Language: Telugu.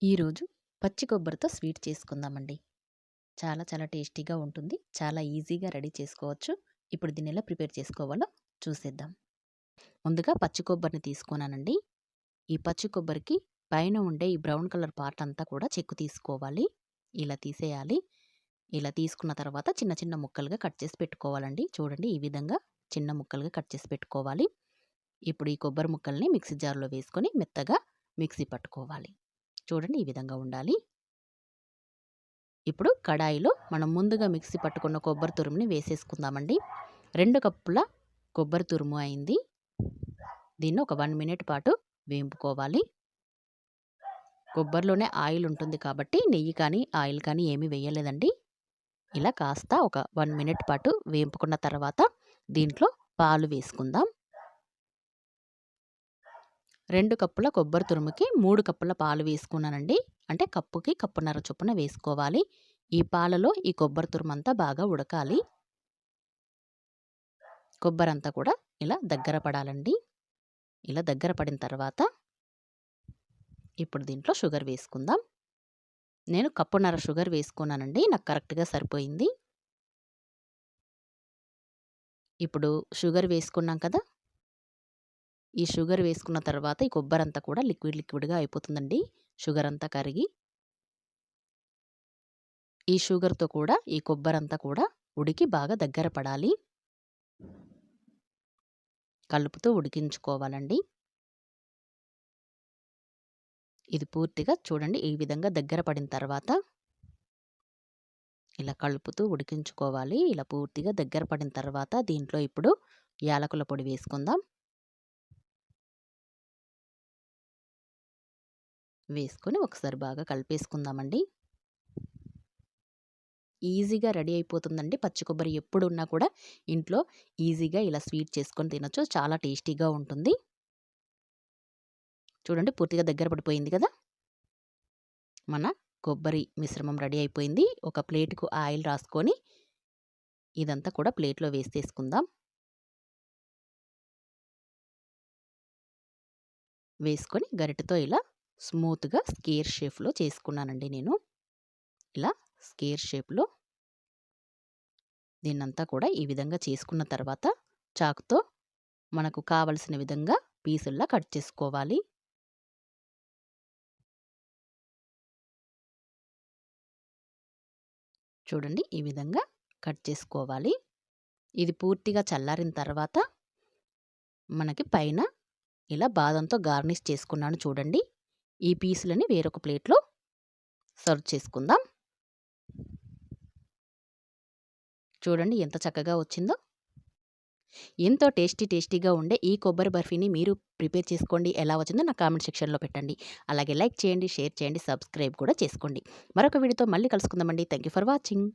ఈరోజు పచ్చి కొబ్బరితో స్వీట్ చేసుకుందామండి. చాలా చాలా టేస్టీగా ఉంటుంది. చాలా ఈజీగా రెడీ చేసుకోవచ్చు. ఇప్పుడు దీన్ని ఎలా ప్రిపేర్ చేసుకోవాలో చూసేద్దాం. ముందుగా పచ్చి కొబ్బరిని తీసుకున్నానండి. ఈ పచ్చి కొబ్బరికి పైన ఉండే ఈ బ్రౌన్ కలర్ పార్ట్ అంతా కూడా చెక్కు తీసుకోవాలి. ఇలా తీసేయాలి. ఇలా తీసుకున్న తర్వాత చిన్న చిన్న ముక్కలుగా కట్ చేసి పెట్టుకోవాలండి. చూడండి, ఈ విధంగా చిన్న ముక్కలుగా కట్ చేసి పెట్టుకోవాలి. ఇప్పుడు ఈ కొబ్బరి ముక్కల్ని మిక్సీ జార్లో వేసుకొని మెత్తగా మిక్సీ పట్టుకోవాలి. చూడండి, ఈ విధంగా ఉండాలి. ఇప్పుడు కడాయిలో మనం ముందుగా మిక్సీ పట్టుకున్న కొబ్బరి తురుముని వేసేసుకుందామండి. 2 కప్పుల కొబ్బరి తురుము అయింది. దీన్ని ఒక 1 మినిట్ పాటు వేంపుకోవాలి. కొబ్బరిలోనే ఆయిల్ ఉంటుంది కాబట్టి నెయ్యి కానీ ఆయిల్ కానీ ఏమీ వేయలేదండి. ఇలా కాస్త ఒక 1 మినిట్ పాటు వేంపుకున్న తర్వాత దీంట్లో పాలు వేసుకుందాం. 2 కప్పుల కొబ్బరి తురుముకి 3 కప్పుల పాలు వేసుకున్నానండి. అంటే కప్పుకి కప్పున్నర చొప్పున వేసుకోవాలి. ఈ పాలలో ఈ కొబ్బరి తురుమంతా బాగా ఉడకాలి. కొబ్బరంతా కూడా ఇలా దగ్గర పడాలండి. ఇలా దగ్గర పడిన తర్వాత ఇప్పుడు దీంట్లో షుగర్ వేసుకుందాం. నేను కప్పున్నర షుగర్ వేసుకున్నానండి. నాకు కరెక్ట్‌గా సరిపోయింది. ఇప్పుడు షుగర్ వేసుకున్నాం కదా! ఈ షుగర్ వేసుకున్న తర్వాత ఈ కొబ్బరంతా కూడా లిక్విడ్‌గా అయిపోతుందండి. షుగర్ అంతా కరిగి ఈ షుగర్‌తో కూడా ఈ కొబ్బరంతా కూడా ఉడికి బాగా దగ్గర పడాలి. కలుపుతూ ఉడికించుకోవాలండి. ఇది పూర్తిగా చూడండి, ఈ విధంగా దగ్గర పడిన తర్వాత ఇలా కలుపుతూ ఉడికించుకోవాలి. ఇలా పూర్తిగా దగ్గర పడిన తర్వాత దీంట్లో ఇప్పుడు యాలకుల పొడి వేసుకుందాం. వేసుకొని ఒకసారి బాగా కలిపేసుకుందామండి. ఈజీగా రెడీ అయిపోతుందండి. పచ్చి కొబ్బరి ఎప్పుడున్నా కూడా ఇంట్లో ఈజీగా ఇలా స్వీట్ చేసుకొని తినొచ్చు. చాలా టేస్టీగా ఉంటుంది. చూడండి, పూర్తిగా దగ్గర పడిపోయింది కదా! మన కొబ్బరి మిశ్రమం రెడీ అయిపోయింది. ఒక ప్లేట్‌కు ఆయిల్ రాసుకొని ఇదంతా కూడా ప్లేట్‌లో వేసేసుకుందాం. వేసుకొని గరిటెతో ఇలా స్మూత్‌గా స్క్వేర్ షేప్‌లో చేసుకున్నానండి నేను. ఇలా స్క్వేర్ షేప్‌లో దీన్నంతా కూడా ఈ విధంగా చేసుకున్న తర్వాత చాకుతో మనకు కావలసిన విధంగా పీసుల్లా కట్ చేసుకోవాలి. చూడండి, ఈ విధంగా కట్ చేసుకోవాలి. ఇది పూర్తిగా చల్లారిన తర్వాత మనకి పైన ఇలా బాదంతో గార్నిష్ చేసుకున్నాను చూడండి. ఈ పీసులని వేరొక ప్లేట్‌లో సర్వ్ చేసుకుందాం. చూడండి ఎంత చక్కగా వచ్చిందో. ఎంతో టేస్టీగా ఉండే ఈ కొబ్బరి బర్ఫీని మీరు ప్రిపేర్ చేసుకోండి. ఎలా వచ్చిందో నా కామెంట్ సెక్షన్‌లో పెట్టండి. అలాగే లైక్ చేయండి, షేర్ చేయండి, సబ్స్క్రైబ్ కూడా చేసుకోండి. మరొక వీడియోతో మళ్ళీ కలుసుకుందామండి. Thank you for watching.